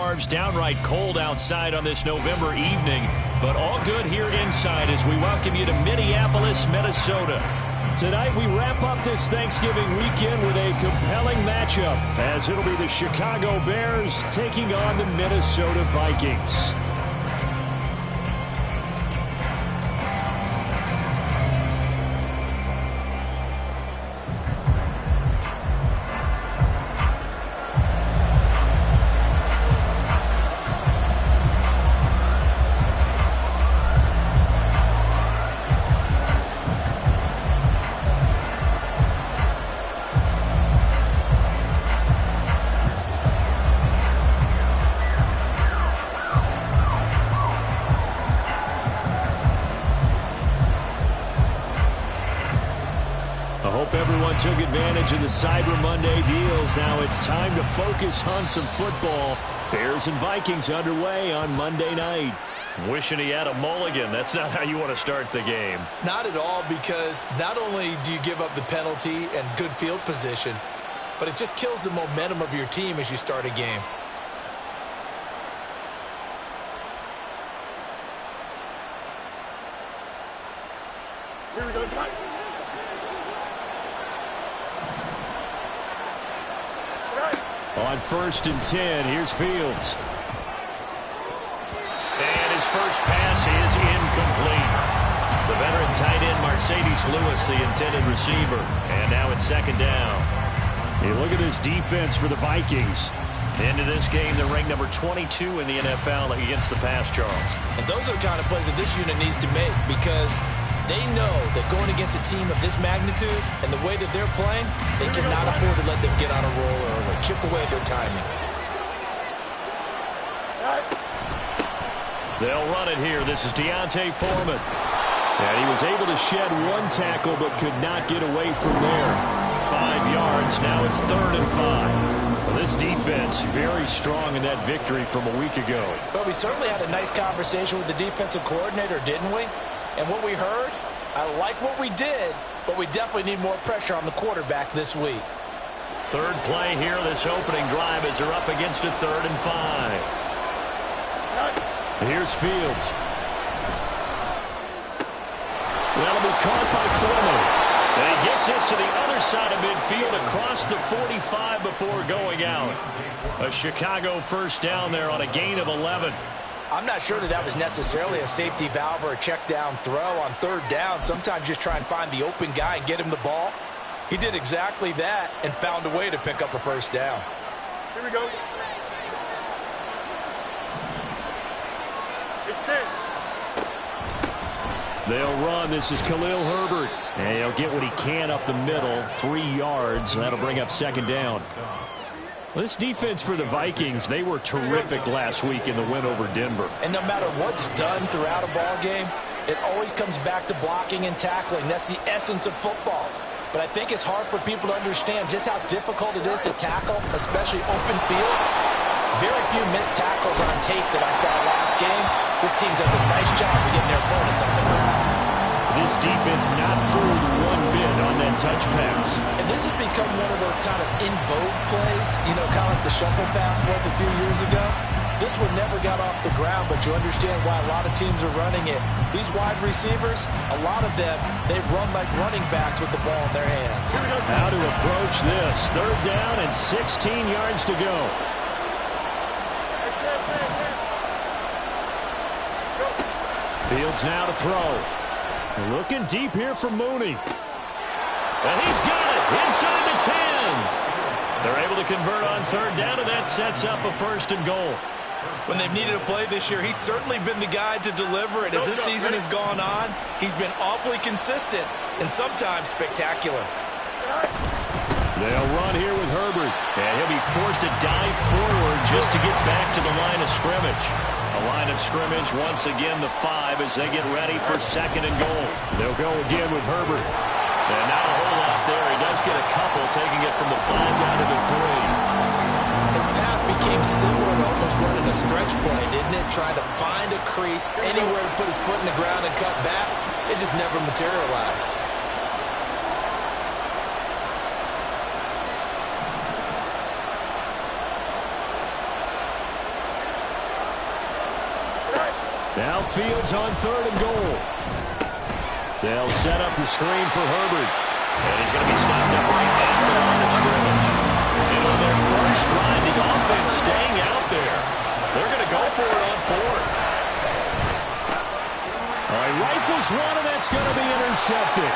thunderstorms, downright cold outside on this November evening, but all good here inside as we welcome you to Minneapolis, Minnesota. Tonight we wrap up this Thanksgiving weekend with a compelling matchup as it'll be the Chicago Bears taking on the Minnesota Vikings. Everyone took advantage of the Cyber Monday deals. Now it's time to focus on some football. Bears and Vikings underway on Monday night. Wishing he had a mulligan. That's not how you want to start the game. Not at all, because not only do you give up the penalty and good field position, but it just kills the momentum of your team as you start a game. Here we go, Mike. On 1st and 10, here's Fields. And his first pass is incomplete. The veteran tight end Mercedes Lewis, the intended receiver. And now it's 2nd down. Hey, look at this defense for the Vikings. Into this game, they're ranked number 22 in the NFL against the pass, Charles. And those are the kind of plays that this unit needs to make, because they know that going against a team of this magnitude and the way that they're playing, they cannot afford to let them get on a roll early, chip away at their timing. They'll run it here. This is Deontay Foreman. And he was able to shed one tackle but could not get away from there. 5 yards. Now it's 3rd and 5. Well, this defense very strong in that victory from a week ago. But we certainly had a nice conversation with the defensive coordinator, didn't we? And what we heard, I like what we did, but we definitely need more pressure on the quarterback this week. 3rd play here, this opening drive, as they're up against a 3rd and 5. Here's Fields. That'll be caught by Foreman. And he gets this to the other side of midfield across the 45 before going out. A Chicago 1st down there on a gain of 11. I'm not sure that was necessarily a safety valve or a check down throw on 3rd down. Sometimes just try and find the open guy and get him the ball. He did exactly that and found a way to pick up a 1st down. Here we go. They'll run. This is Khalil Herbert. And he'll get what he can up the middle. 3 yards. And that'll bring up 2nd down. Well, this defense for the Vikings, they were terrific last week in the win over Denver. And no matter what's done throughout a ball game, it always comes back to blocking and tackling. That's the essence of football. But I think it's hard for people to understand just how difficult it is to tackle, especially open field. Very few missed tackles on tape that I saw last game. This team does a nice job of getting their opponents on the ground. This defense not fooled one bit on that touch pass. And this has become one of those kind of in vogue plays, you know, kind of like the shuffle pass was a few years ago. This one never got off the ground, but you understand why a lot of teams are running it. These wide receivers, a lot of them, they run like running backs with the ball in their hands. How to approach this. 3rd down and 16 yards to go. Fields now to throw. Looking deep here for Mooney. And he's got it inside the 10. They're able to convert on 3rd down, and that sets up a 1st and goal. When they've needed a play this year, he's certainly been the guy to deliver it. As this season has gone on, he's been awfully consistent and sometimes spectacular. They'll run here with Herbert. And he'll be forced to dive forward just to get back to the line of scrimmage. A line of scrimmage, once again, the 5 as they get ready for 2nd and goal. They'll go again with Herbert. And not a whole lot there. He does get a couple, taking it from the 5 down to the 3. His path became similar to almost running a stretch play, didn't it? Trying to find a crease, anywhere to put his foot in the ground and cut back. It just never materialized. Now Fields on 3rd and goal. They'll set up the screen for Herbert. And he's going to be stopped up right at the line of scrimmage. And on their first drive, the offense staying out there. They're going to go for it on 4th. All right, rifles one, and that's going to be intercepted.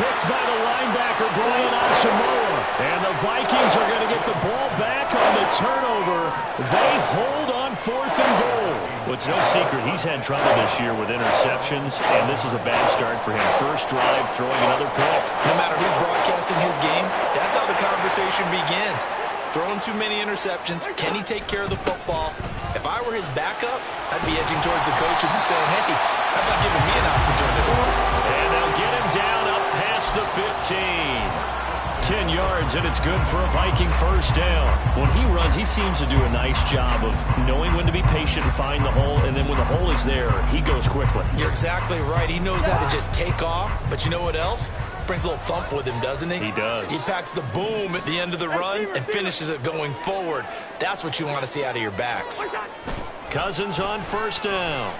Picked by the linebacker, Brian Asamoah. And the Vikings are going to get the ball back on the turnover. They hold on 4th and goal. Well, it's no secret he's had trouble this year with interceptions, and this is a bad start for him. First drive, throwing another pick. No matter who's broadcasting his game, that's how the conversation begins. Throwing too many interceptions. Can he take care of the football? If I were his backup, I'd be edging towards the coaches and saying, hey, how about giving me an opportunity? And they'll get him down up past the 15. 10 yards, and it's good for a Viking first down. When he runs, he seems to do a nice job of knowing when to be patient and find the hole, and then when the hole is there, he goes quickly. You're exactly right. He knows how to just take off, but you know what else? Brings a little thump with him, doesn't he? He does. He packs the boom at the end of the run and finishes it going forward. That's what you want to see out of your backs. Cousins on first down.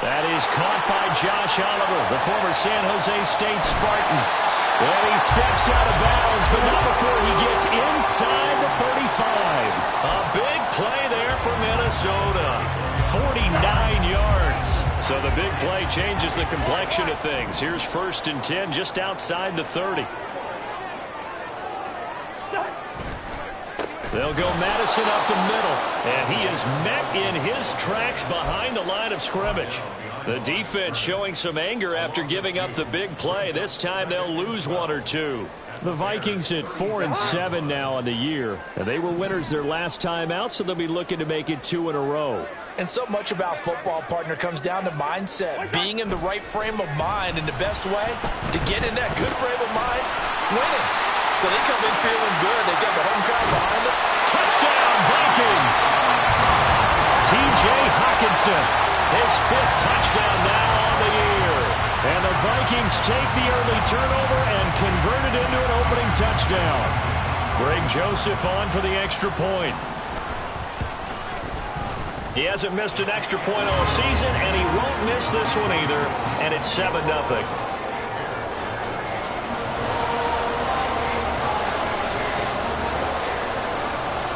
That is caught by Josh Oliver, the former San Jose State Spartan. And he steps out of bounds, but not before he gets inside the 35. A big play there for Minnesota. 49 yards. So the big play changes the complexion of things. Here's 1st and 10 just outside the 30. They'll go Madison up the middle. And he is met in his tracks behind the line of scrimmage. The defense showing some anger after giving up the big play. This time they'll lose 1 or 2. The Vikings at 4-7 now on the year. And they were winners their last time out, so they'll be looking to make it 2 in a row. And so much about football, partner, comes down to mindset. Being in the right frame of mind, and the best way to get in that good frame of mind, winning. So they come in feeling good. They got the home crowd behind them. Touchdown, Vikings! T.J. Hockenson, his 5th touchdown now on the year. And the Vikings take the early turnover and convert it into an opening touchdown. Greg Joseph on for the extra point. He hasn't missed an extra point all season, and he won't miss this one either. And it's 7-0.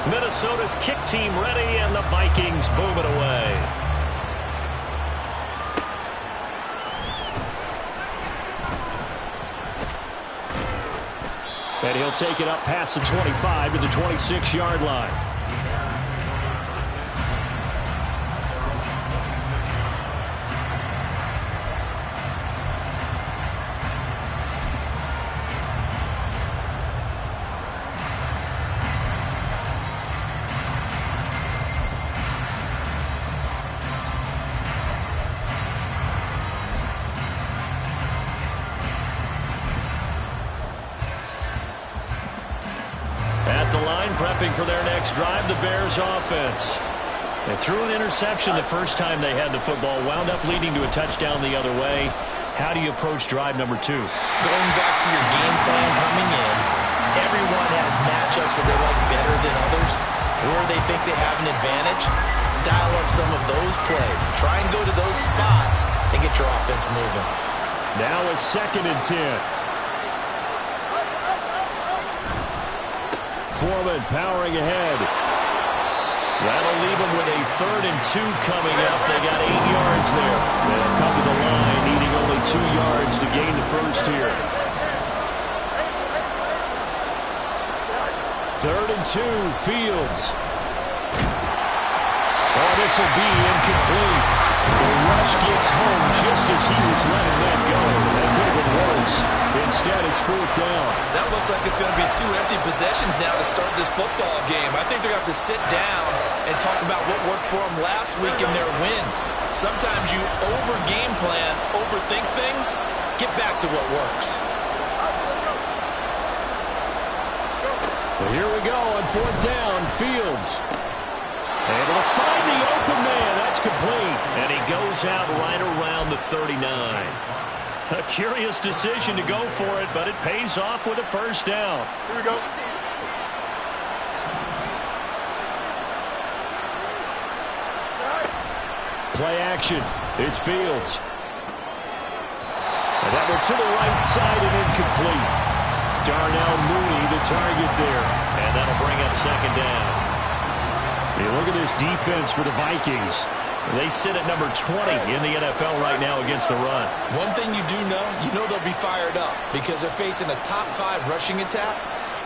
Minnesota's kick team ready, and the Vikings boom it away. And he'll take it up past the 25 to the 26-yard line. Prepping for their next drive, the Bears offense. They threw an interception the first time they had the football, wound up leading to a touchdown the other way. How do you approach drive number 2? Going back to your game plan coming in, everyone has matchups that they like better than others, where they think they have an advantage. Dial up some of those plays. Try and go to those spots and get your offense moving. Now a 2nd and 10. Foreman powering ahead. That'll leave them with a 3rd and 2 coming up. They got 8 yards there. They'll come to the line, needing only 2 yards to gain the first here. 3rd and 2, Fields. Oh, this will be incomplete. The rush gets home just as he was letting that go. That could have been worse. Instead, it's 4th down. That looks like it's going to be 2 empty possessions now to start this football game. I think they're going to have to sit down and talk about what worked for them last week in their win. Sometimes you over-game plan, overthink things. Get back to what works. Well, here we go on 4th down. Fields able to find the open man. That's complete. And he goes out right around the 39. A curious decision to go for it, but it pays off with a first down. Here we go. play action. It's Fields. And that one to the right side and incomplete. Darnell Mooney, the target there. And that'll bring up second down. Hey, look at this defense for the Vikings. They sit at number 20 in the NFL right now against the run. One thing you know they'll be fired up because they're facing a top 5 rushing attack.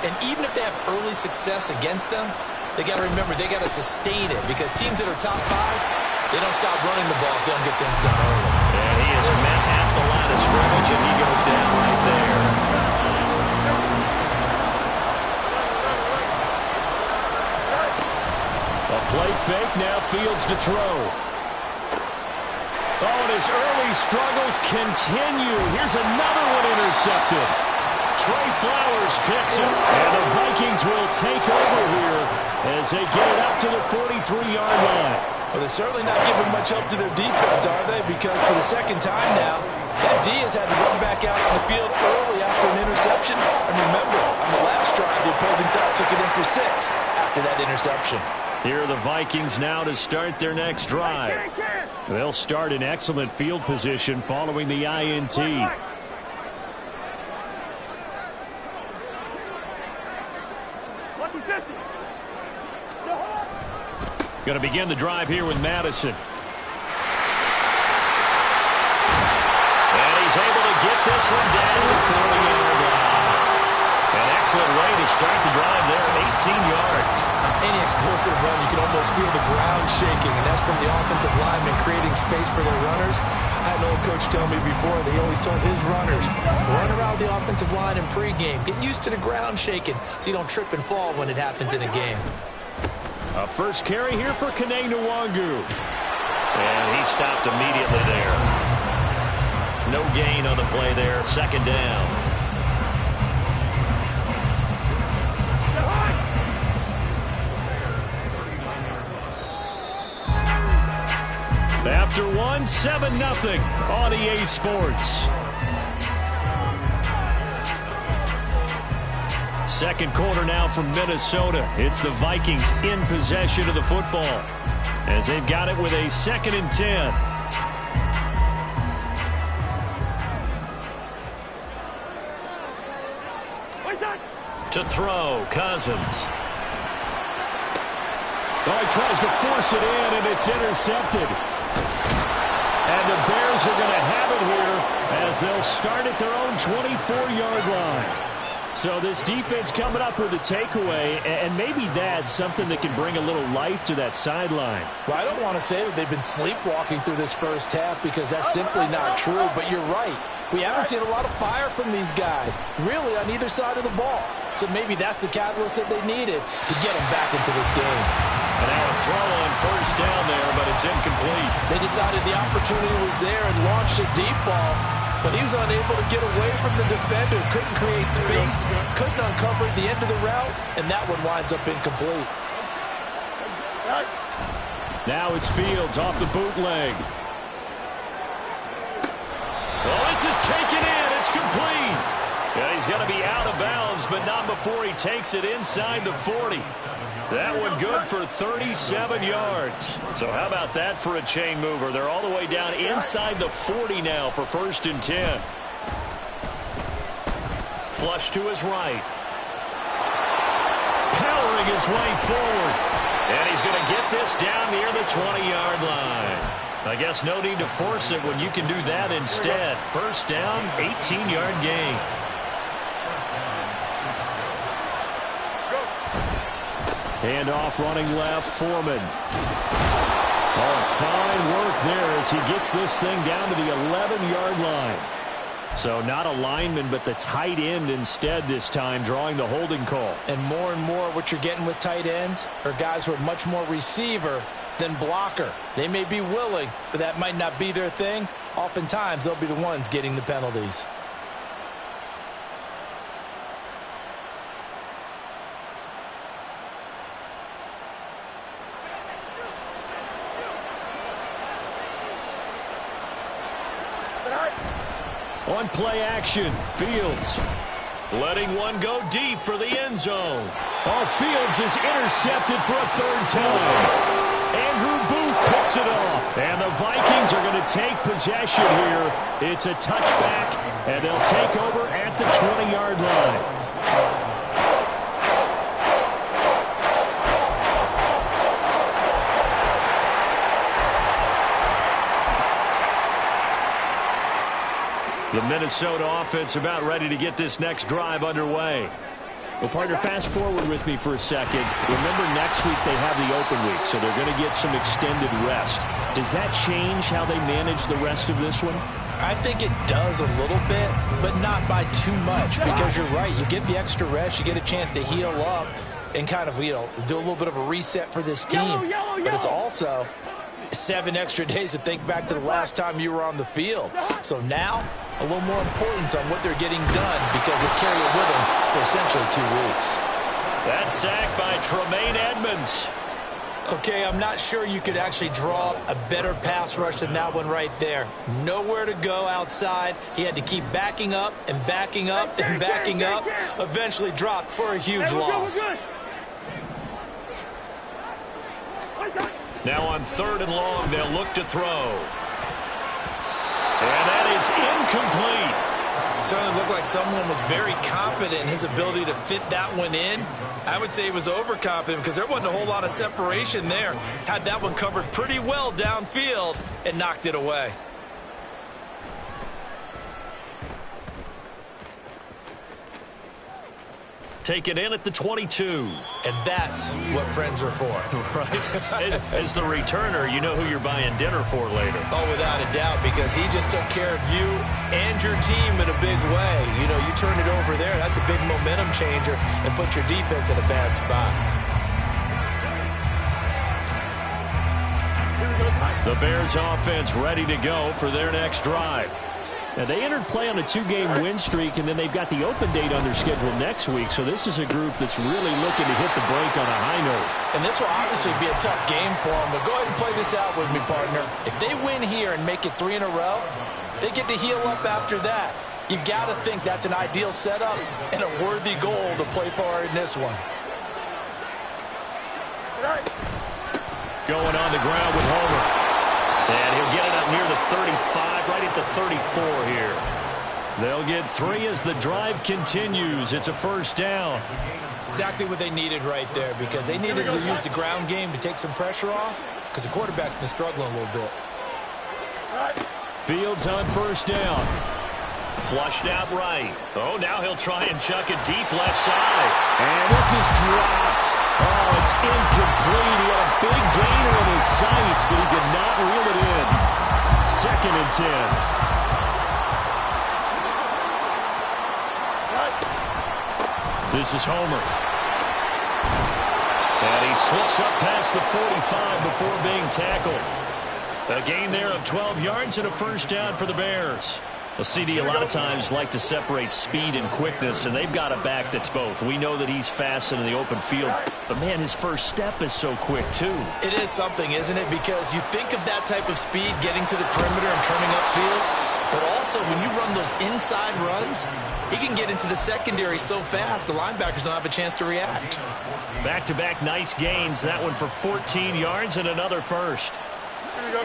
And even if they have early success against them, they got to remember they got to sustain it because teams that are top 5, they don't stop running the ball if they don't get things done early. And he is met at the line of scrimmage, and he goes down right there. A play fake, now Fields to throw. Oh, and his early struggles continue. Here's another one intercepted. Trey Flowers picks it, and the Vikings will take over here as they get it up to the 43-yard line. Well, they're certainly not giving much help to their defense, are they? Because for the second time now, that D has had to run back out on the field early after an interception. And remember, on the last drive, the opposing side took it in for 6 after that interception. Here are the Vikings now to start their next drive. They'll start in excellent field position following the INT. Going to begin the drive here with Madison. And he's able to get this one down to the 40-yard line. An excellent way to start the drive there at 18 yards. Any explosive run, you can almost feel the ground shaking, and that's from the offensive linemen creating space for their runners. I had an old coach tell me before, they always told his runners, run around the offensive line in pregame. Get used to the ground shaking so you don't trip and fall when it happens in a game. A first carry here for Kene Nwangu. And he stopped immediately there. No gain on the play there. Second down. After one, 7-0 on EA Sports. Second quarter now from Minnesota. It's the Vikings in possession of the football as they've got it with a 2nd and 10. To throw, Cousins. Oh, he tries to force it in, and it's intercepted. And the Bears are going to have it here as they'll start at their own 24-yard line. So this defense coming up with a takeaway, and maybe that's something that can bring a little life to that sideline. Well, I don't want to say that they've been sleepwalking through this first half because that's simply not true, but you're right. We haven't seen a lot of fire from these guys, really on either side of the ball. So maybe that's the catalyst that they needed to get them back into this game. And now a throw on first down there, but it's incomplete. They decided the opportunity was there and launched a deep ball. But he was unable to get away from the defender. Couldn't create space. Couldn't uncover the end of the route. And that one winds up incomplete. Now it's Fields off the bootleg. Well, this is taken in. It's complete. Yeah, he's going to be out of bounds, but not before he takes it inside the 40. That one good for 37 yards. So how about that for a chain mover? They're all the way down inside the 40 now for 1st and 10. Flush to his right. Powering his way forward. And he's going to get this down near the 20-yard line. I guess no need to force it when you can do that instead. First down, 18-yard gain. Handoff running left, Foreman. Oh, fine work there as he gets this thing down to the 11-yard line. So not a lineman, but the tight end instead this time, drawing the holding call. And more what you're getting with tight ends are guys who are much more receiver than blocker. They may be willing, but that might not be their thing. Oftentimes, they'll be the ones getting the penalties. On play action, Fields letting one go deep for the end zone. Oh, Fields is intercepted for a 3rd time. Andrew Booth picks picks it off. And the Vikings are going to take possession here. It's a touchback, and they'll take over at the 20-yard line. The Minnesota offense about ready to get this next drive underway. Well, partner, fast forward with me for a second. Remember, next week they have the open week, so they're going to get some extended rest. Does that change how they manage the rest of this one? I think it does a little bit, but not by too much, because you're right. You get the extra rest. You get a chance to heal up and kind of, do a little bit of a reset for this team. But it's also 7 extra days to think back to the last time you were on the field. So now, a little more importance on what they're getting done because they carry it with them for essentially 2 weeks. That sack by Tremaine Edmonds. Okay, I'm not sure you could actually draw a better pass rush than that one right there. Nowhere to go outside. He had to keep backing up and backing up and backing up. Eventually dropped for a huge loss. Now on 3rd and long, they'll look to throw. And that is incomplete. Certainly looked like someone was very confident in his ability to fit that one in. I would say he was overconfident because there wasn't a whole lot of separation there. Had that one covered pretty well downfield and knocked it away. Taken in at the 22. And that's what friends are for. Right. As the returner, you know who you're buying dinner for later. Oh, without a doubt, because he just took care of you and your team in a big way. You turn it over there, that's a big momentum changer and put your defense in a bad spot. The Bears offense ready to go for their next drive. Now, they entered play on a 2-game win streak, and then they've got the open date on their schedule next week. So this is a group that's really looking to hit the break on a high note. And this will obviously be a tough game for them. But go ahead and play this out with me, partner. If they win here and make it 3 in a row, they get to heal up after that. You've got to think that's an ideal setup and a worthy goal to play for in this one. Going on the ground with Homer. And he'll get it up near the 35, right at the 34 here. They'll get 3 as the drive continues. It's a first down. Exactly what they needed right there, because they needed to use the ground game to take some pressure off, because the quarterback's been struggling a little bit. Fields on first down. Flushed out right. Oh, now he'll try and chuck it deep left side. And this is dropped. Oh, it's incomplete. He had a big gainer in his sights, but he did not reel it in. 2nd and 10. This is Homer. And he slips up past the 45 before being tackled. A gain there of 12 yards and a first down for the Bears. Well, CD, a lot of times like to separate speed and quickness, and they've got a back that's both. We know that he's fast in the open field, but, man, his first step is so quick, too. It is something, isn't it? Because you think of that type of speed getting to the perimeter and turning upfield, but also when you run those inside runs, he can get into the secondary so fast the linebackers don't have a chance to react. Back-to-back nice gains. That one for 14 yards and another first. Here we go.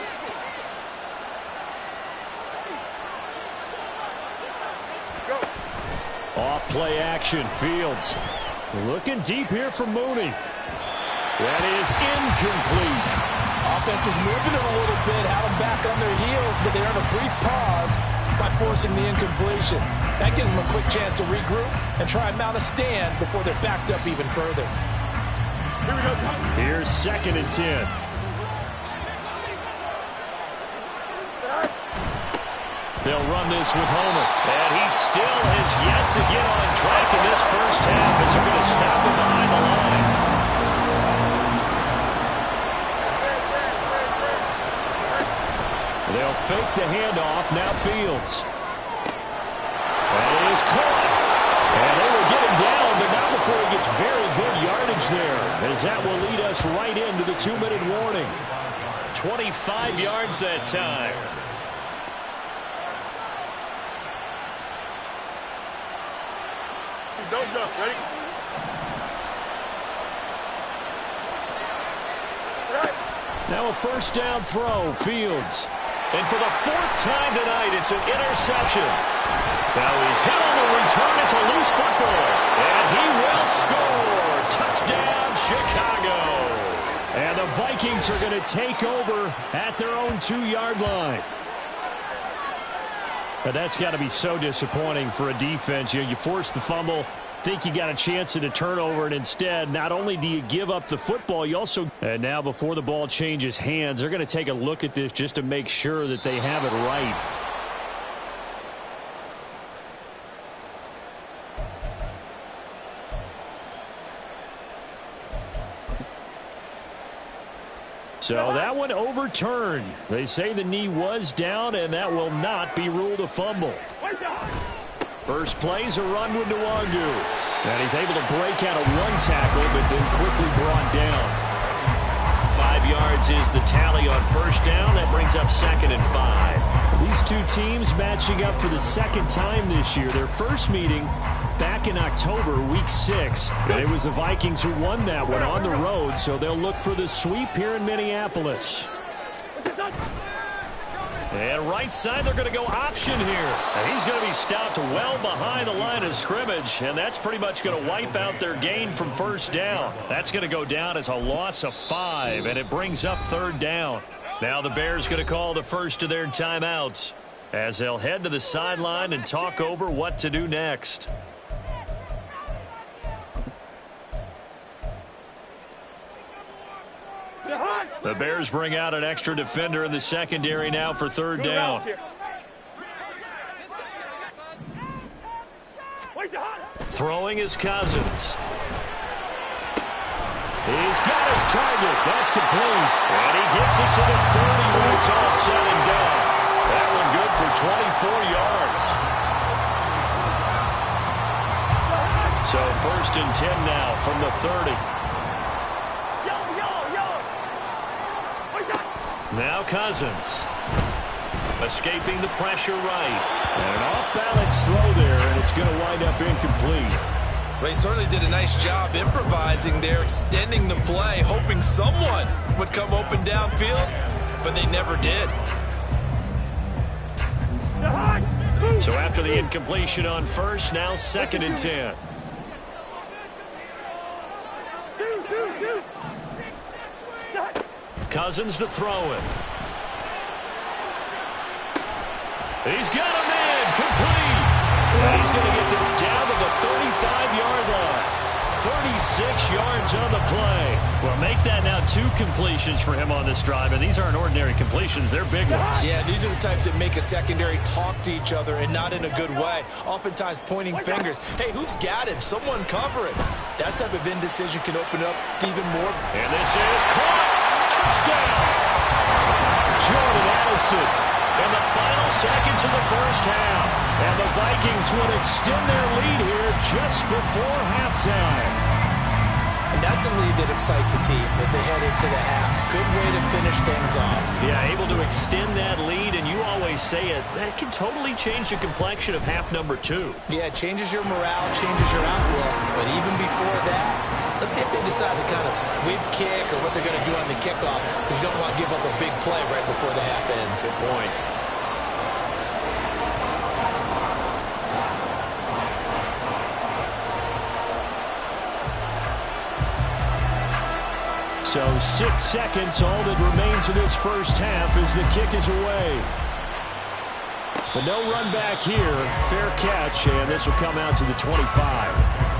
Off play action, Fields. Looking deep here for Mooney. That is incomplete. Offense was moving it a little bit, had them back on their heels, but they earned a brief pause by forcing the incompletion. That gives them a quick chance to regroup and try and mount a stand before they're backed up even further. Here we go. Here's 2nd and 10. They'll run this with Homer. And he still has yet to get on track in this first half as they're going to stop him behind the line. They'll fake the handoff. Now Fields. That is caught. And they will get him down, but not before he gets very good yardage there, as that will lead us right into the 2-minute warning. 25 yards that time. Don't jump. Ready? Right. Now a first down throw, Fields. And for the fourth time tonight, it's an interception. Now he's hit on the return. It's a loose football. And he will score. Touchdown, Chicago. And the Vikings are going to take over at their own 2-yard line. But that's got to be so disappointing for a defense. You force the fumble, think you got a chance at a turnover, and instead, not only do you give up the football, you also... And now before the ball changes hands, they're going to take a look at this just to make sure that they have it right. So that one overturned. They say the knee was down, and that will not be ruled a fumble. First play's a run with Nwangu. And he's able to break out of one tackle, but then quickly brought down. 5 yards is the tally on first down. That brings up 2nd and 5. These two teams matching up for the second time this year. Their first meeting back in October, week 6. And it was the Vikings who won that one on the road, so they'll look for the sweep here in Minneapolis. And right side, they're going to go option here. And he's going to be stopped well behind the line of scrimmage, and that's pretty much going to wipe out their gain from first down. That's going to go down as a loss of 5, and it brings up 3rd down. Now the Bears going to call the first of their timeouts as they'll head to the sideline and talk over what to do next. The Bears bring out an extra defender in the secondary now for 3rd down. Throwing is Cousins. He's got his target. That's complete. And he gets it to the 30 when it's all said and done. That one good for 24 yards. So 1st and 10 now from the 30. Now Cousins. Escaping the pressure right. And an off-balance throw there, and it's going to wind up incomplete. They certainly did a nice job improvising there, extending the play, hoping someone would come open downfield, but they never did. So after the incompletion on first, now 2nd and 10. Cousins to throw it. He's got a man complete. And he's going to get this down to the 35-yard line. 36 yards on the play. Well, make that now 2 completions for him on this drive, and these aren't ordinary completions. They're big ones. Yeah, these are the types that make a secondary talk to each other, and not in a good way. Oftentimes pointing fingers. Hey, who's got him? Someone cover it. That type of indecision can open up to even more. And this is caught. Touchdown. Jordan Addison in the final seconds of the first half. And the Vikings will extend their lead here just before halftime. And that's a lead that excites a team as they head into the half. Good way to finish things off. Yeah, able to extend that lead, and you always say it, that can totally change the complexion of half number 2. Yeah, it changes your morale, changes your outlook. But even before that, let's see if they decide to kind of squib kick or what they're going to do on the kickoff, because you don't want to give up a big play right before the half ends. Good point. So 6 seconds, all that remains of this first half as the kick is away. But no run back here. Fair catch, and this will come out to the 25.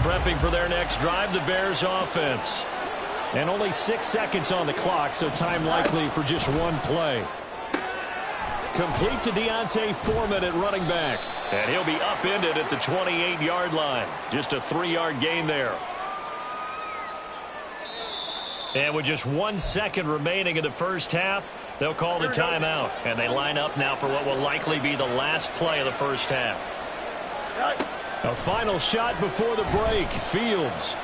Prepping for their next drive, the Bears offense. And only 6 seconds on the clock, so time likely for just one play. Complete to Deontay Foreman at running back. And he'll be upended at the 28-yard line. Just a 3-yard gain there. And with just 1 second remaining in the first half, they'll call the timeout. And they line up now for what will likely be the last play of the first half. A final shot before the break. Fields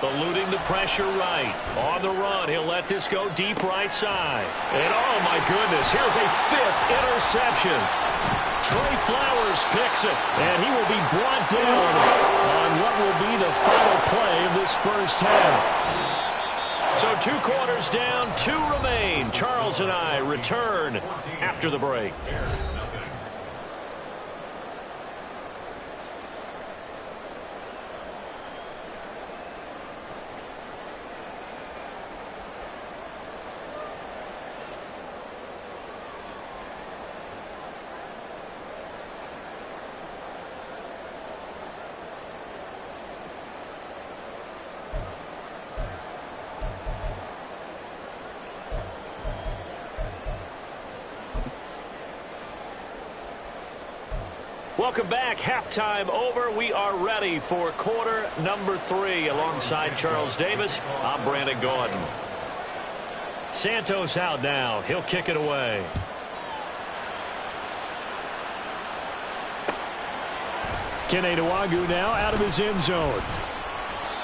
eluding the pressure right. On the run, he'll let this go deep right side. And oh my goodness, here's a 5th interception. Trey Flowers picks it, and he will be brought down on what will be the final play of this first half. So 2 quarters down, 2 remain. Charles and I return after the break. Welcome back. Halftime over. We are ready for quarter number 3. Alongside Charles Davis, I'm Brandon Gaudin. Santos out now. He'll kick it away. Kene Nwagu now out of his end zone.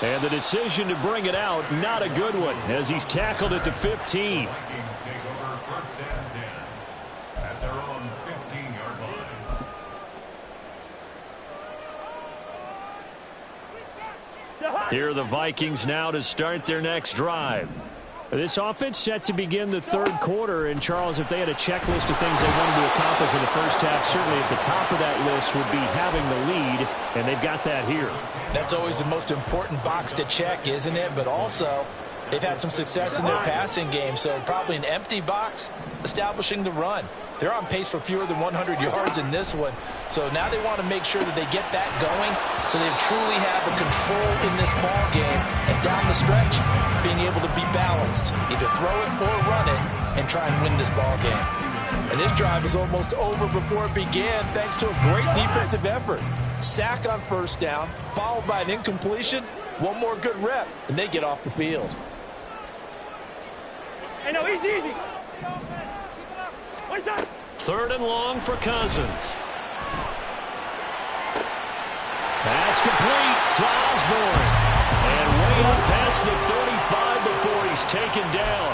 And the decision to bring it out, not a good one, as he's tackled at the 15. Vikings take over 1st and 10 at their own 15-yard line. Here are the Vikings now to start their next drive. This offense set to begin the 3rd quarter. And, Charles, if they had a checklist of things they wanted to accomplish in the first half, certainly at the top of that list would be having the lead, and they've got that here. That's always the most important box to check, isn't it? But also, they've had some success in their passing game, so probably an empty box establishing the run. They're on pace for fewer than 100 yards in this one. So now they want to make sure that they get that going so they truly have the control in this ball game. And down the stretch, being able to be balanced. Either throw it or run it and try and win this ball game. And this drive is almost over before it began thanks to a great defensive effort. Sack on 1st down, followed by an incompletion. One more good rep, and they get off the field. Hey, no, easy. 3rd and long for Cousins. Pass complete to Osborne. And way up past the 35 before he's taken down.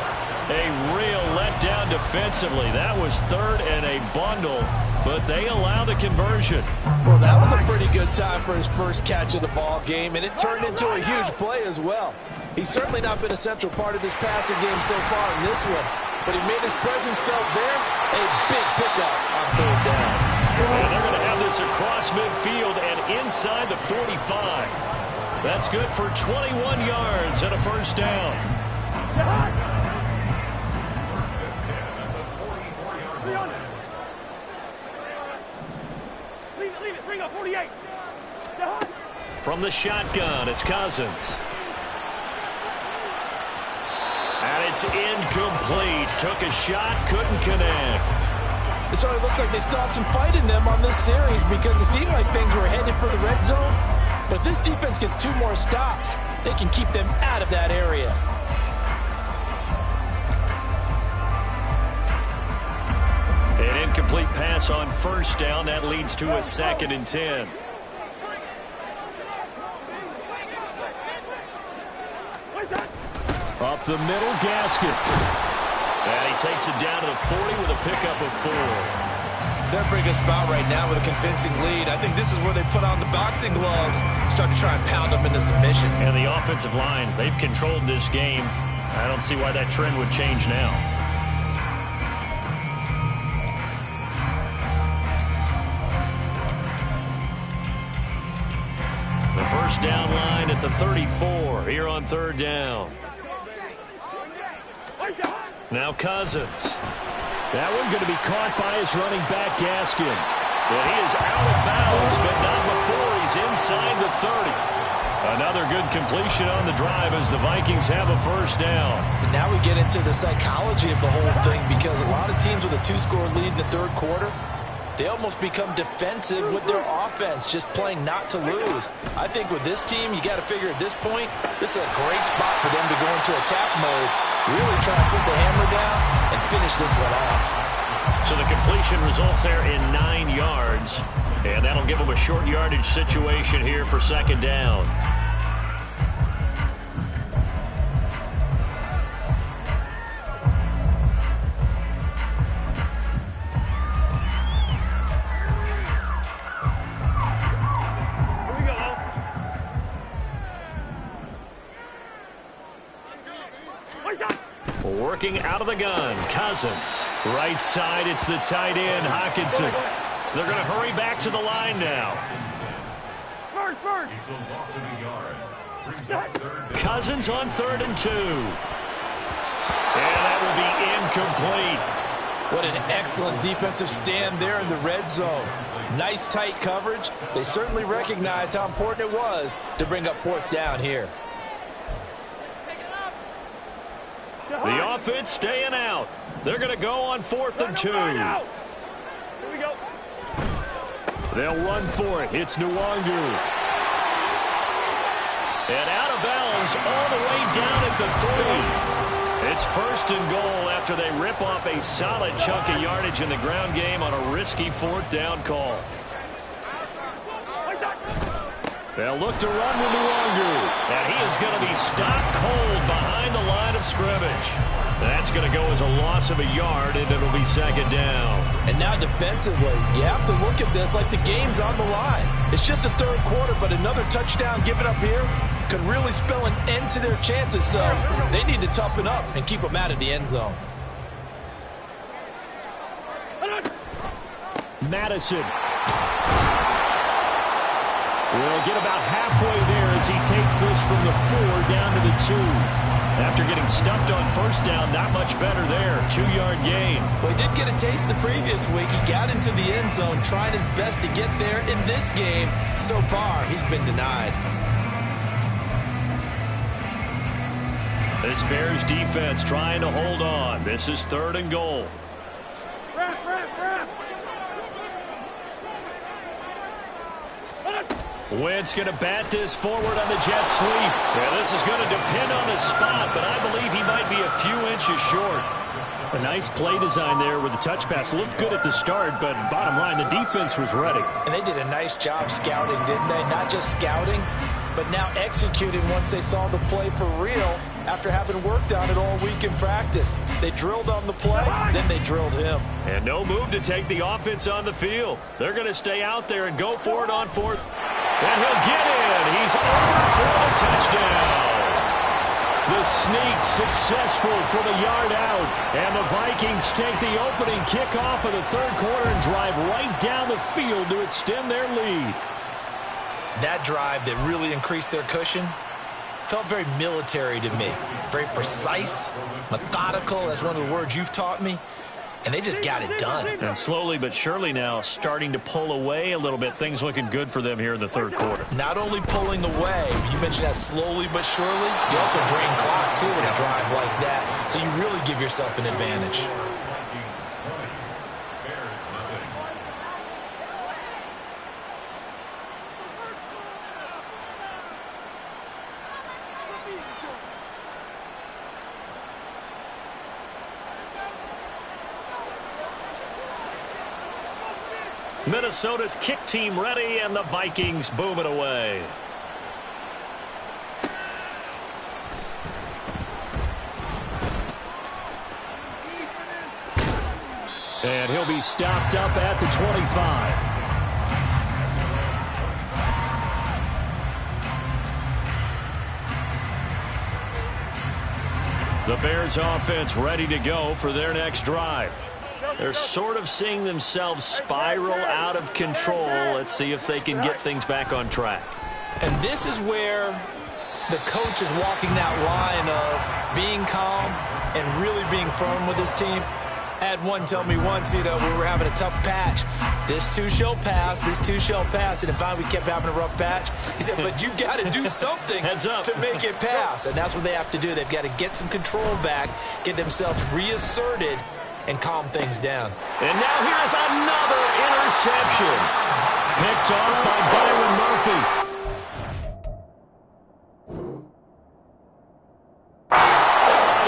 A real letdown defensively. That was 3rd and a bundle, but they allow the conversion. Well, that was a pretty good time for his first catch of the ball game, and it turned into a huge play as well. He's certainly not been a central part of this passing game so far in this one, but he made his presence felt there. A big pickup on 3rd down. And they're going to have this across midfield and inside the 45. That's good for 21 yards and a 1st down. 1st and 10 at the 44-yard line. Leave it. Bring up 48. From the shotgun, it's Cousins. And it's incomplete. Took a shot, couldn't connect. It sort of looks like they still have some fight in them on this series because it seemed like things were headed for the red zone. But if this defense gets 2 more stops, they can keep them out of that area. An incomplete pass on 1st down. That leads to a 2nd and 10. Up the middle, Gaskin. And he takes it down to the 40 with a pickup of 4. They're in a pretty good spot right now with a convincing lead. I think this is where they put on the boxing gloves, start to try and pound them into submission. And the offensive line, they've controlled this game. I don't see why that trend would change now. The 1st down line at the 34 here on 3rd down. Now Cousins. That one going to be caught by his running back, Gaskin. And he is out of bounds, but not before he's inside the 30. Another good completion on the drive as the Vikings have a 1st down. And now we get into the psychology of the whole thing because a lot of teams with a 2-score lead in the 3rd quarter, they almost become defensive with their offense, just playing not to lose. I think with this team, you got to figure at this point, this is a great spot for them to go into attack mode, really try to put the hammer down and finish this one off. So the completion results there in 9 yards. And that'll give them a short yardage situation here for second down. Working out of the gun, Cousins. Right side, it's the tight end, Hockenson. They're going to hurry back to the line now. Cousins on 3rd and 2. And that will be incomplete. What an excellent defensive stand there in the red zone. Nice tight coverage. They certainly recognized how important it was to bring up 4th down here. The offense staying out. They're going to go on 4th and 2. Here we go. They'll run for it. It's Nwangu. And out of bounds all the way down at the 3. It's 1st and goal after they rip off a solid chunk of yardage in the ground game on a risky 4th down call. They'll look to run with Nwangu. And he is going to be stopped cold behind the line of scrimmage. That's going to go as a loss of a yard, and it'll be 2nd down. And now defensively, you have to look at this like the game's on the line. It's just the 3rd quarter, but another touchdown given up here could really spell an end to their chances. So they need to toughen up and keep them out of the end zone. Madison will get about halfway there as he takes this from the 4 down to the 2. After getting stuffed on 1st down, not much better there. 2-yard gain. Well, he did get a taste the previous week. He got into the end zone, trying his best to get there in this game. So far, he's been denied. This Bears defense trying to hold on. This is 3rd and goal. Wentz going to bat this forward on the jet sweep. Yeah, this is going to depend on the spot, but I believe he might be a few inches short. A nice play design there with the touch pass. Looked good at the start, but bottom line, the defense was ready. And they did a nice job scouting, didn't they? Not just scouting, but now executing once they saw the play for real after having worked on it all week in practice. They drilled on the play, then they drilled him. And no move to take the offense on the field. They're going to stay out there and go for it on 4th. And he'll get in. He's over for the touchdown. The sneak successful from a yard out. And the Vikings take the opening kickoff of the 3rd quarter and drive right down the field to extend their lead. That drive that really increased their cushion felt very military to me. Very precise, methodical. That's one of the words you've taught me. And they just got it done. And slowly but surely now starting to pull away a little bit. Things looking good for them here in the 3rd quarter. Not only pulling away, you mentioned that slowly but surely. You also drain clock, too, with a drive like that. So you really give yourself an advantage. Minnesota's kick team ready, and the Vikings boom it away. And he'll be stopped up at the 25. The Bears offense ready to go for their next drive. They're sort of seeing themselves spiral out of control. Let's see if they can get things back on track. And this is where the coach is walking that line of being calm and really being firm with his team. I had one tell me once, we were having a tough patch. This too shall pass, this too shall pass. And finally we kept having a rough patch. He said, but you got to do something to make it pass. And that's what they have to do. They've got to get some control back, get themselves reasserted, and calm things down. And now here's another interception. Picked off by Byron Murphy.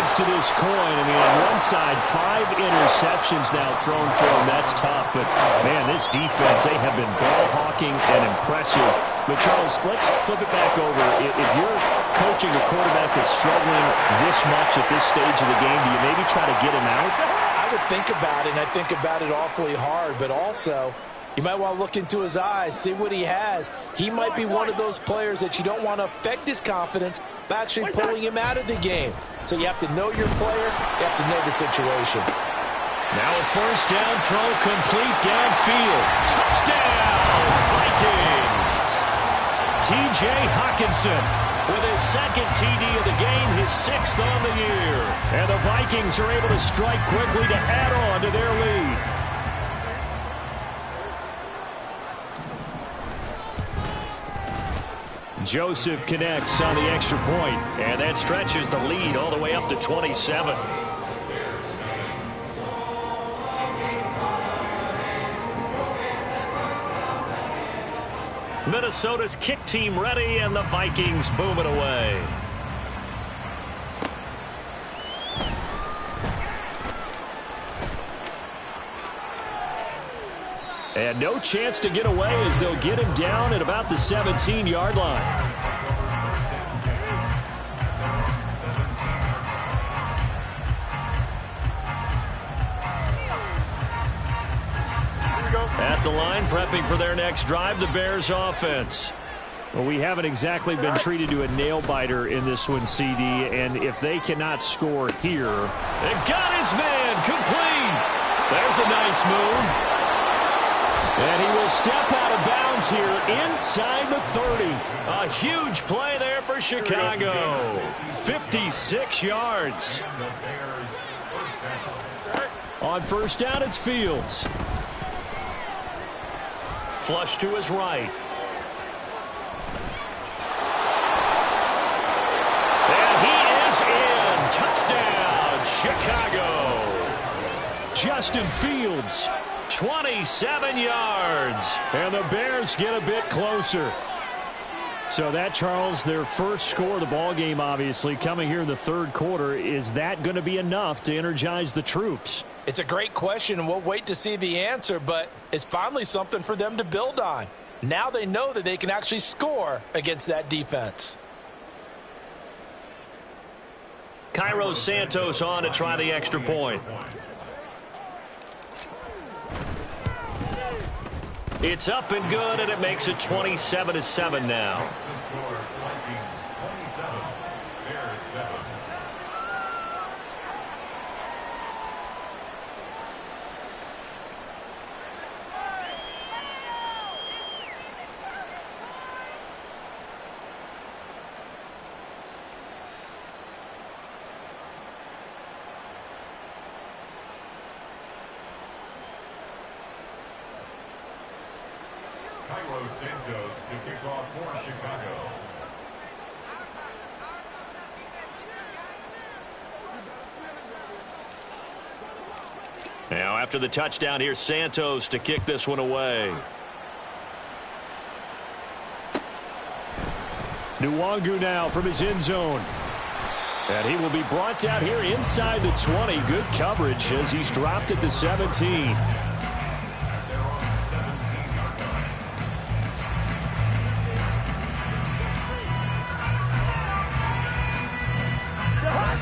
Sides to this coin. I mean, on one inside. 5 interceptions now thrown for him. That's tough. But, man, this defense, they have been ball hawking and impressive. But, Charles, let's flip it back over. If you're coaching a quarterback that's struggling this much at this stage of the game, do you maybe try to get him out? I would think about it, and I think about it awfully hard. But also, you might want to look into his eyes, see what he has. He might be one of those players that you don't want to affect his confidence by actually pulling him out of the game. So you have to know your player. You have to know the situation. Now a first down throw complete downfield. Touchdown, Vikings. T.J. Hockenson with his second TD of the game, his 6th on the year. And the Vikings are able to strike quickly to add on to their lead. Joseph connects on the extra point, and that stretches the lead all the way up to 27. Minnesota's kick team ready, and the Vikings boom it away. And no chance to get away as they'll get him down at about the 17-yard line. At the line, prepping for their next drive, the Bears offense. Well, we haven't exactly been treated to a nail-biter in this one, CD, and if they cannot score here. And got his man complete. There's a nice move. And he will step out of bounds here inside the 30. A huge play there for Chicago. 56 yards. On first down, it's Fields. Flush to his right. And he is in. Touchdown, Chicago. Justin Fields. 27 yards. And the Bears get a bit closer. So that, Charles, their first score of the ball game, obviously, coming here in the third quarter. Is that going to be enough to energize the troops? It's a great question, and we'll wait to see the answer, but it's finally something for them to build on. Now they know that they can actually score against that defense. Cairo Santos on to try the extra point. It's up and good, and it makes it 27-7 now. Cairo Santos to kick off for Chicago. Now after the touchdown, here's Santos to kick this one away. Nwangu now from his end zone. And he will be brought down here inside the 20. Good coverage as he's dropped at the 17.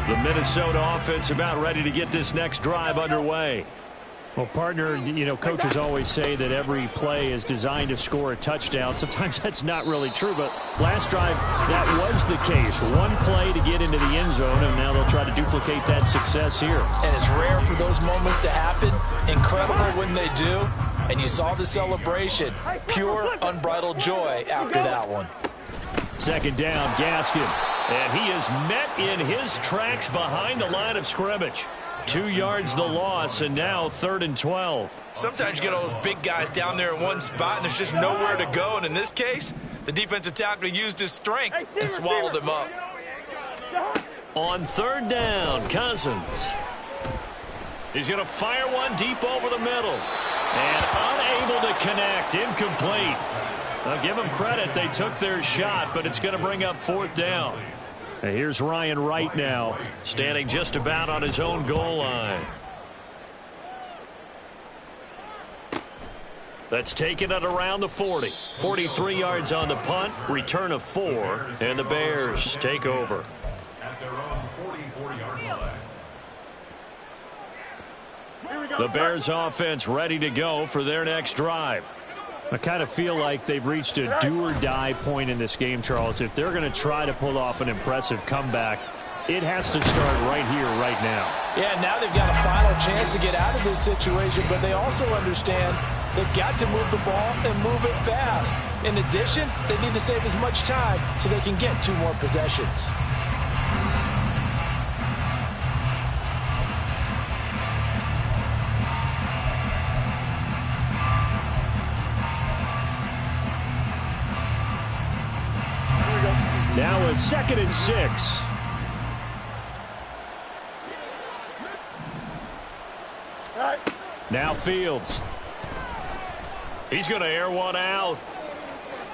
The Minnesota offense about ready to get this next drive underway. Well, partner, you know, coaches always say that every play is designed to score a touchdown. Sometimes that's not really true, but last drive, that was the case. One play to get into the end zone, and now they'll try to duplicate that success here. And it's rare for those moments to happen. Incredible when they do. And you saw the celebration. Pure, unbridled joy after that one. Second down, Gaskin. And he is met in his tracks behind the line of scrimmage. 2 yards the loss, and now 3rd and 12. Sometimes you get all those big guys down there in one spot, and there's just nowhere to go. And in this case, the defensive tackle used his strength and swallowed him up. On 3rd down, Cousins. He's going to fire one deep over the middle. And unable to connect, incomplete. I'll give them credit. They took their shot, but it's going to bring up 4th down. And here's Ryan Wright now, standing just about on his own goal line. That's taken at around the 40. 43 yards on the punt, return of 4, and the Bears take over. At their own 40-yard line. The Bears offense ready to go for their next drive. I kind of feel like they've reached a do-or-die point in this game, Charles. If they're going to try to pull off an impressive comeback, it has to start right here, right now. Yeah, now they've got a final chance to get out of this situation, but they also understand they've got to move the ball and move it fast. In addition, they need to save as much time so they can get 2 more possessions. Now a 2nd and 6. Now Fields. He's going to air one out.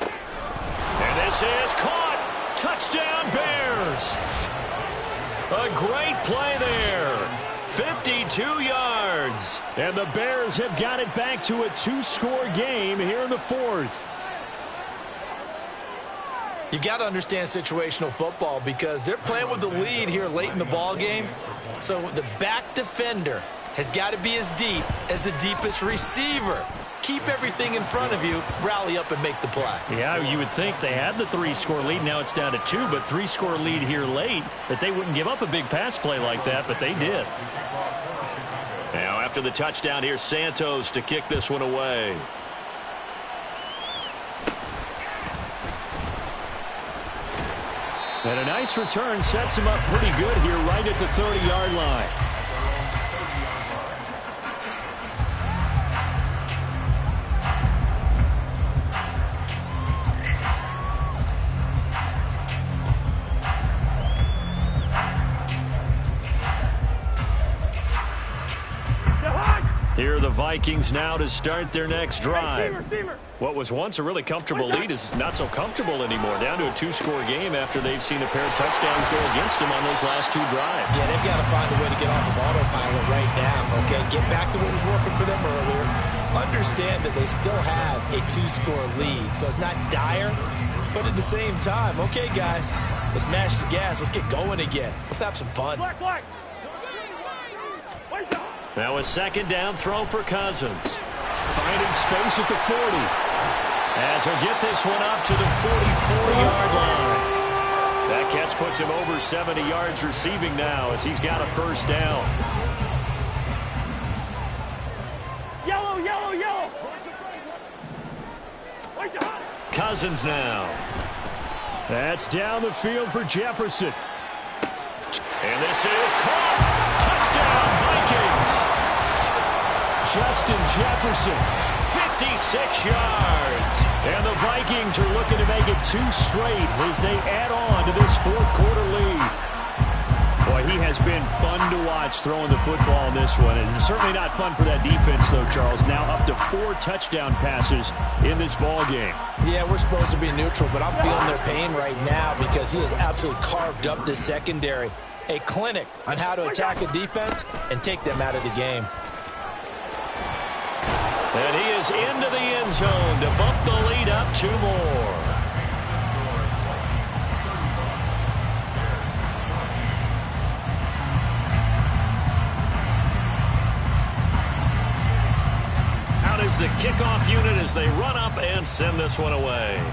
And this is caught. Touchdown Bears. A great play there. 52 yards. And the Bears have got it back to a 2-score game here in the 4th. You got to understand situational football because they're playing with the lead here late in the ball game. So the back defender has got to be as deep as the deepest receiver. Keep everything in front of you, rally up and make the play. Yeah, you would think they had the 3-score lead. Now it's down to 2, but 3-score lead here late, that they wouldn't give up a big pass play like that, but they did. Now after the touchdown, here's Santos to kick this one away. And a nice return sets him up pretty good here right at the 30-yard line. Here are the Vikings now to start their next drive. What was once a really comfortable lead is not so comfortable anymore. Down to a 2-score game after they've seen a pair of touchdowns go against them on those last 2 drives. Yeah, they've got to find a way to get off of autopilot right now, okay? Get back to what was working for them earlier. Understand that they still have a 2-score lead, so it's not dire, but at the same time, okay, guys, let's mash the gas. Let's get going again. Let's have some fun. Now a 2nd down throw for Cousins. Finding space at the 40. As he'll get this one up to the 44-yard line. That catch puts him over 70 yards receiving now as he's got a 1st down. Yellow, yellow, yellow. Cousins now. That's down the field for Jefferson. And this is caught. Touchdown, Vikings. Justin Jefferson, 56 yards. And the Vikings are looking to make it 2 straight as they add on to this 4th quarter lead. Boy, he has been fun to watch throwing the football in this one. And it's certainly not fun for that defense, though, Charles. Now up to 4 touchdown passes in this ball game. Yeah, we're supposed to be neutral, but I'm feeling their pain right now because he has absolutely carved up this secondary. A clinic on how to attack a defense and take them out of the game. And he is into the end zone to bump the lead up 2 more. Out is the kickoff unit as they run up and send this one away.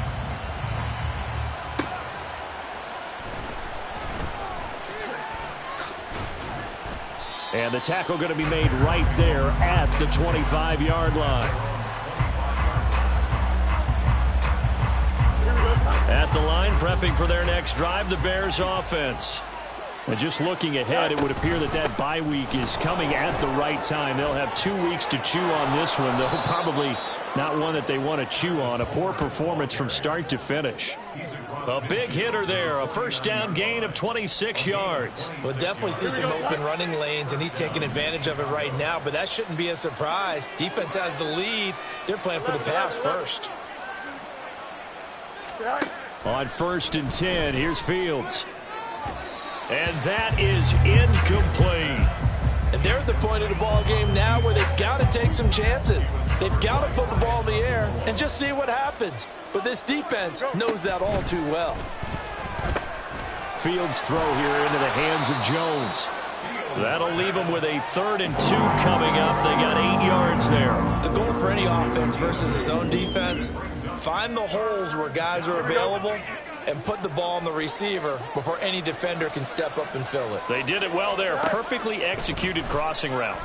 And the tackle going to be made right there at the 25-yard line. At the line, prepping for their next drive, the Bears offense. And just looking ahead, it would appear that that bye week is coming at the right time. They'll have 2 weeks to chew on this one, though probably not one that they want to chew on. A poor performance from start to finish. A big hitter there, a 1st down gain of 26 yards. We'll definitely see some open running lanes, and he's taking advantage of it right now, but that shouldn't be a surprise. Defense has the lead. They're playing for the pass first. On 1st and 10, here's Fields. And that is incomplete. And they're at the point of the ball game now where they've got to take some chances. They've got to put the ball in the air and just see what happens. But this defense knows that all too well. Fields throw here into the hands of Jones. That'll leave them with a 3rd and 2 coming up. They got 8 yards there. The goal for any offense versus his own defense, find the holes where guys are available and put the ball on the receiver before any defender can step up and fill it. They did it well there. Perfectly executed crossing route.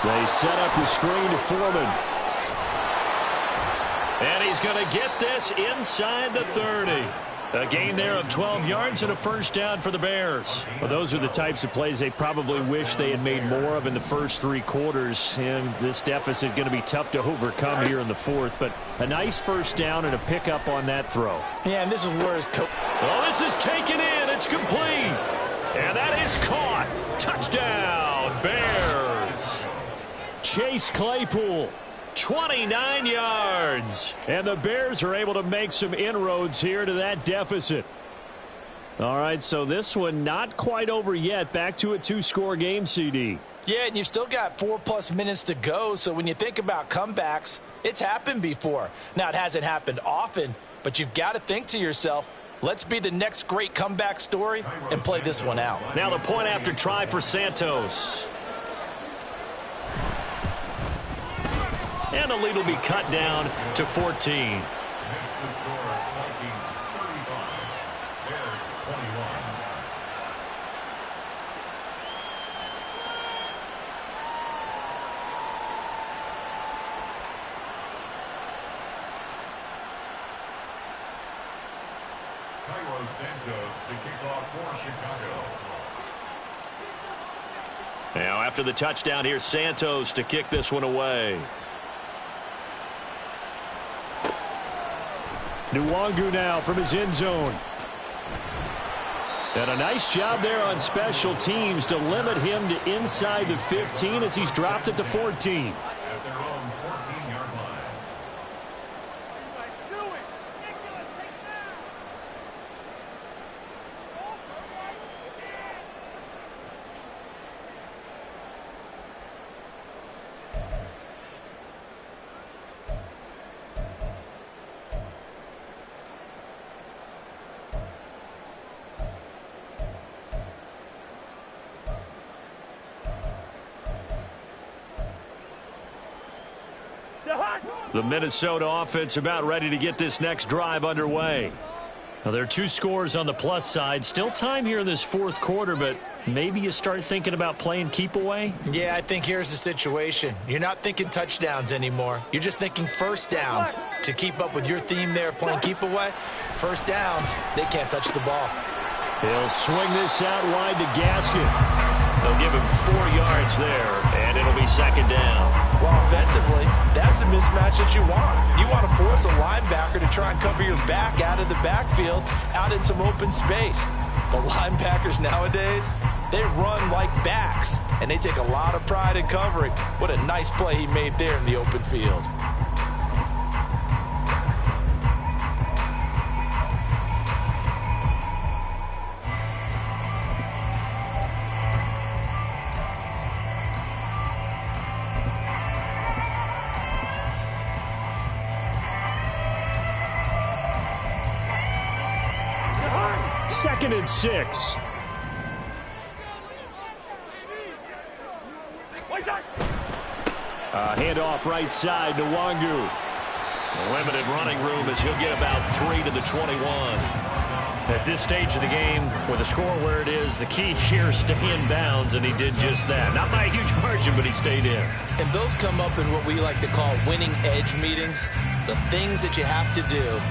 They set up the screen to Foreman. And he's going to get this inside the 30. A gain there of 12 yards and a first down for the Bears. Well, those are the types of plays they probably wish they had made more of in the first 3 quarters. And this deficit going to be tough to overcome here in the 4th. But a nice first down and a pickup on that throw. Yeah, and this is where his coach... Well, this is taken in. It's complete. And that is caught. Touchdown, Bears. Chase Claypool. 29 yards. And the Bears are able to make some inroads here to that deficit. All right, so this one not quite over yet. Back to a 2-score game, CD. Yeah, and you've still got 4+ minutes to go. So when you think about comebacks, it's happened before. Now, it hasn't happened often, but you've got to think to yourself, let's be the next great comeback story and play this one out. Now the point after try for Santos. And the lead will be cut down to 14. Makes the score Vikings 35, Bears 21. Cairo Santos to kick off for Chicago. Now after the touchdown here, Santos to kick this one away. Nwangu now from his end zone. And a nice job there on special teams to limit him to inside the 15 as he's dropped at the 14. At their own 14-yard line. The Minnesota offense about ready to get this next drive underway. Now, there are 2 scores on the plus side. Still time here in this 4th quarter, but maybe you start thinking about playing keep away? Yeah, I think here's the situation. You're not thinking touchdowns anymore. You're just thinking first downs. To keep up with your theme there, playing keep away, first downs, they can't touch the ball. He'll swing this out wide to Gaskin. They'll give him 4 yards there, and it'll be 2nd down. Well, offensively, that's the mismatch that you want. You want to force a linebacker to try and cover your back out of the backfield, out in some open space. The linebackers nowadays, they run like backs, and they take a lot of pride in covering. What a nice play he made there in the open field. Second and 6. Handoff right side to Nwangu. Limited running room as he'll get about 3 to the 21. At this stage of the game, with the score where it is, the key here is stay in bounds, and he did just that. Not by a huge margin, but he stayed in. And those come up in what we like to call winning edge meetings. The things that you have to do.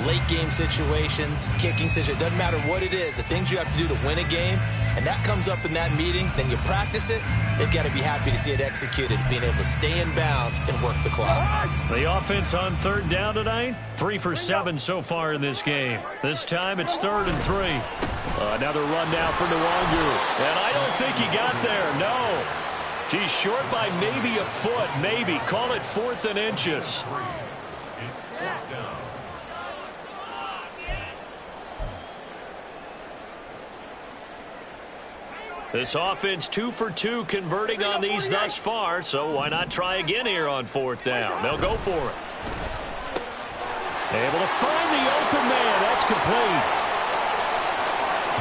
Late game situations, kicking situations, doesn't matter what it is, the things you have to do to win a game, and that comes up in that meeting, then you practice it, they've got to be happy to see it executed, being able to stay in bounds and work the clock. The offense on 3rd down tonight, 3 for 7 so far in this game. This time it's 3rd and 3. Another run now for Nwangu, and I don't think he got there, no. He's short by maybe a foot, maybe. Call it 4th and inches. It's 4th down. This offense 2 for 2 converting on these thus far, so why not try again here on 4th down? They'll go for it. Able to find the open man. That's complete.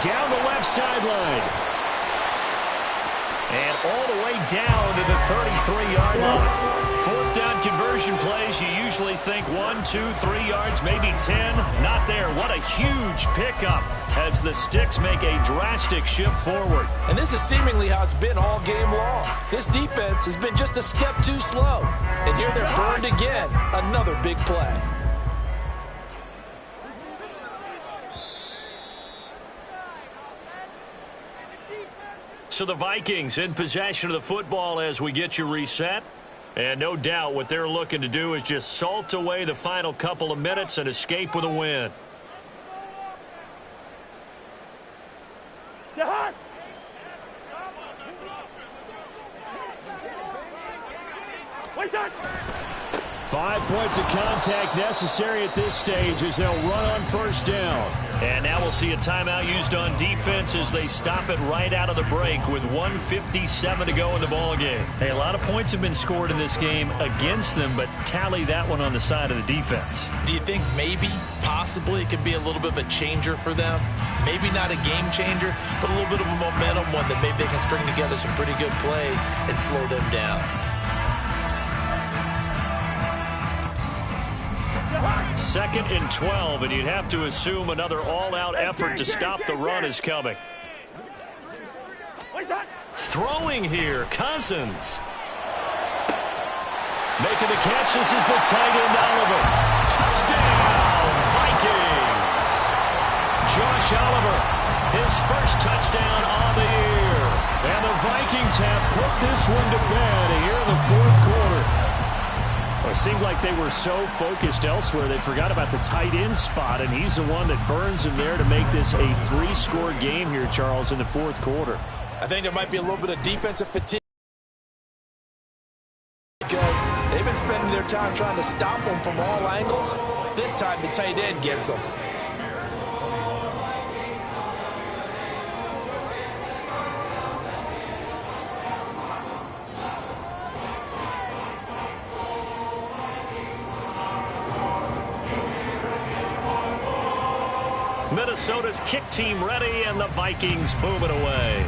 Down the left sideline. And all the way down to the 33-yard line. 4th down conversion plays, you usually think 1, 2, 3 yards, maybe 10. Not there. What a huge pickup as the Sticks make a drastic shift forward. And this is seemingly how it's been all game long. This defense has been just a step too slow. And here they're burned again. Another big play. So the Vikings in possession of the football as we get you reset. And no doubt what they're looking to do is just salt away the final couple of minutes and escape with a win. Wait on. 5 points of contact necessary at this stage as they'll run on 1st down. And now we'll see a timeout used on defense as they stop it right out of the break with 1:57 to go in the ballgame. Hey, a lot of points have been scored in this game against them, but tally that one on the side of the defense. Do you think maybe, possibly, it could be a little bit of a changer for them? Maybe not a game changer, but a little bit of a momentum one that maybe they can string together some pretty good plays and slow them down. 2nd and 12, and you'd have to assume another all-out effort to stop the run is coming. Throwing here, Cousins. Making the catch, this is the tight end, Oliver. Touchdown, Vikings. Josh Oliver, his first touchdown on the year. And the Vikings have put this one to bed here in the 4th quarter. It seemed like they were so focused elsewhere they forgot about the tight end spot, and he's the one that burns him there to make this a 3-score game here, Charles, in the 4th quarter. I think there might be a little bit of defensive fatigue because they've been spending their time trying to stop them from all angles. This time the tight end gets them. Minnesota's kick team ready, and the Vikings boom it away.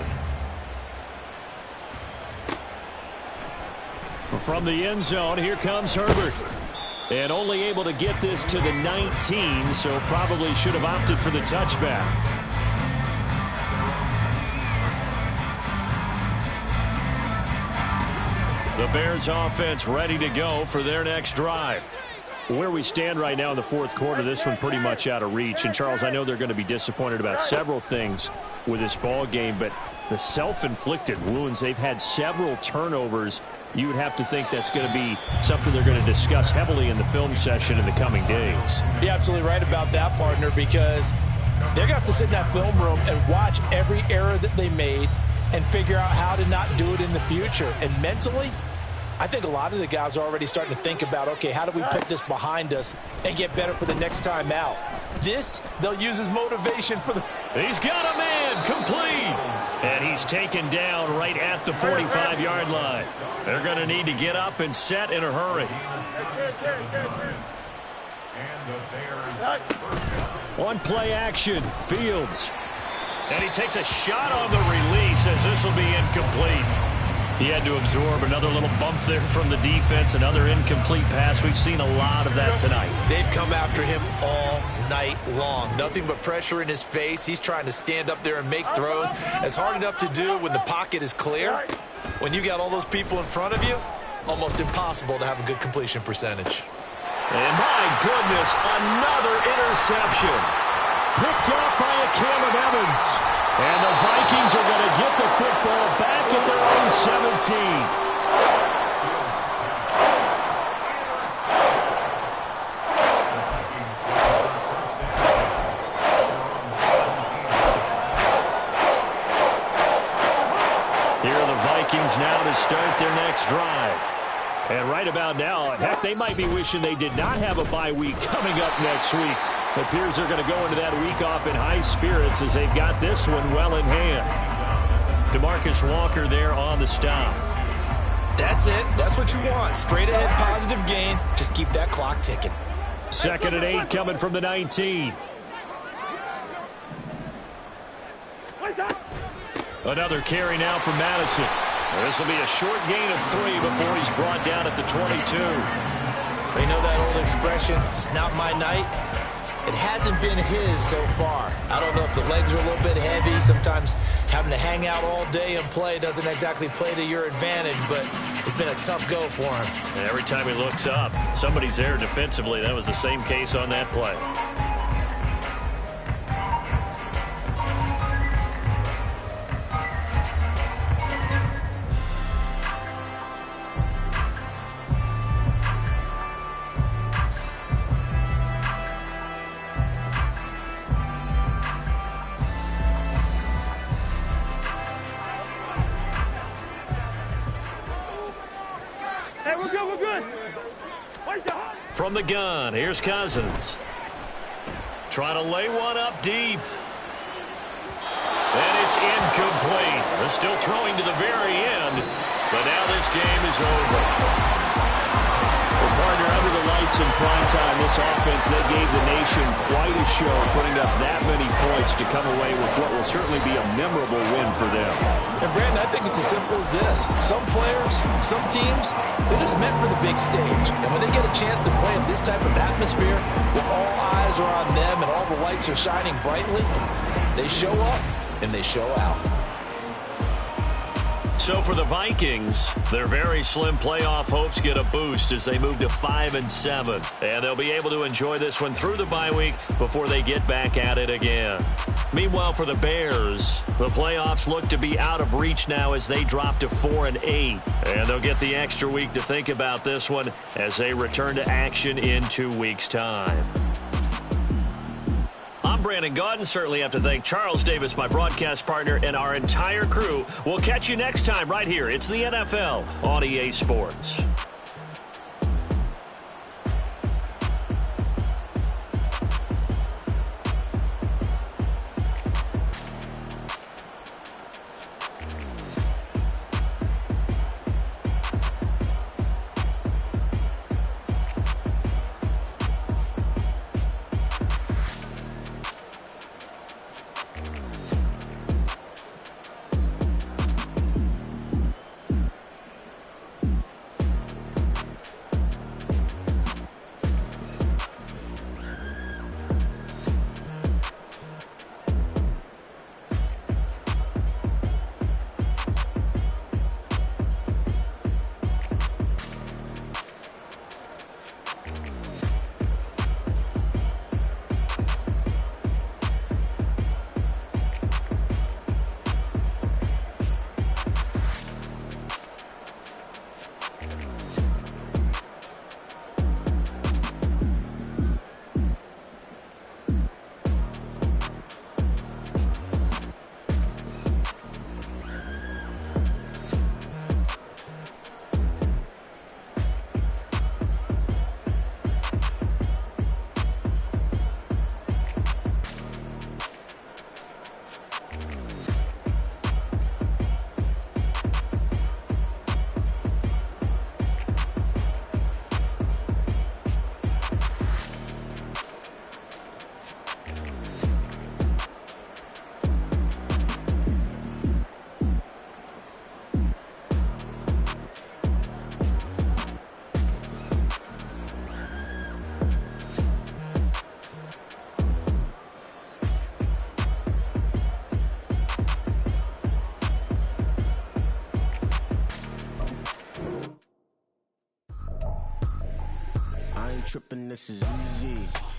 From the end zone, here comes Herbert. And only able to get this to the 19, so probably should have opted for the touchback. The Bears offense ready to go for their next drive. Where we stand right now in the 4th quarter, this one pretty much out of reach. And, Charles, I know they're going to be disappointed about several things with this ball game, but the self-inflicted wounds, they've had several turnovers. You would have to think that's going to be something they're going to discuss heavily in the film session in the coming days. You're absolutely right about that, partner, because they're going to have to sit in that film room and watch every error that they made and figure out how to not do it in the future. And mentally, I think a lot of the guys are already starting to think about, okay, how do we put this behind us and get better for the next time out? This, they'll use as motivation for the... He's got a man, complete. And he's taken down right at the 45-yard line. They're going to need to get up and set in a hurry. On play action, Fields. And he takes a shot on the release as this will be incomplete. He had to absorb another little bump there from the defense, another incomplete pass. We've seen a lot of that tonight. They've come after him all night long. Nothing but pressure in his face. He's trying to stand up there and make throws. It's hard enough to do when the pocket is clear. When you got all those people in front of you, almost impossible to have a good completion percentage. And my goodness, another interception. Picked off by a Caleb Evans. And the Vikings are going to get the football back at their own 17. Here are the Vikings now to start their next drive. And right about now, heck, they might be wishing they did not have a bye week coming up next week. It appears they're going to go into that week off in high spirits as they've got this one well in hand. DeMarcus Walker there on the stop. That's it. That's what you want. Straight ahead positive gain. Just keep that clock ticking. 2nd and 8 coming from the 19. Another carry now for Madison. This will be a short gain of 3 before he's brought down at the 22. They know that old expression, it's not my night. It hasn't been his so far. I don't know if the legs are a little bit heavy. Sometimes having to hang out all day and play doesn't exactly play to your advantage, but it's been a tough go for him. And every time he looks up, somebody's there defensively. That was the same case on that play. Hey, we're good, we're good. From the gun, here's Cousins. Trying to lay one up deep. And it's incomplete. They're still throwing to the very end, but now this game is over. Well, partner, under the lights in prime time, this offense, they gave the nation quite a show, putting up that many points to come away with what will certainly be a memorable win for them. And Brandon, I think it's as simple as this. Some players, some teams, they're just meant for the big stage. And when they get a chance to play in this type of atmosphere, where all eyes are on them and all the lights are shining brightly, they show up and they show out. So for the Vikings, their very slim playoff hopes get a boost as they move to 5-7. And they'll be able to enjoy this one through the bye week before they get back at it again. Meanwhile, for the Bears, the playoffs look to be out of reach now as they drop to 4-8. And they'll get the extra week to think about this one as they return to action in 2 weeks' time. I'm Brandon Gaudin. Certainly have to thank Charles Davis, my broadcast partner, and our entire crew. We'll catch you next time right here. It's the NFL on EA Sports. Tripping, this is easy.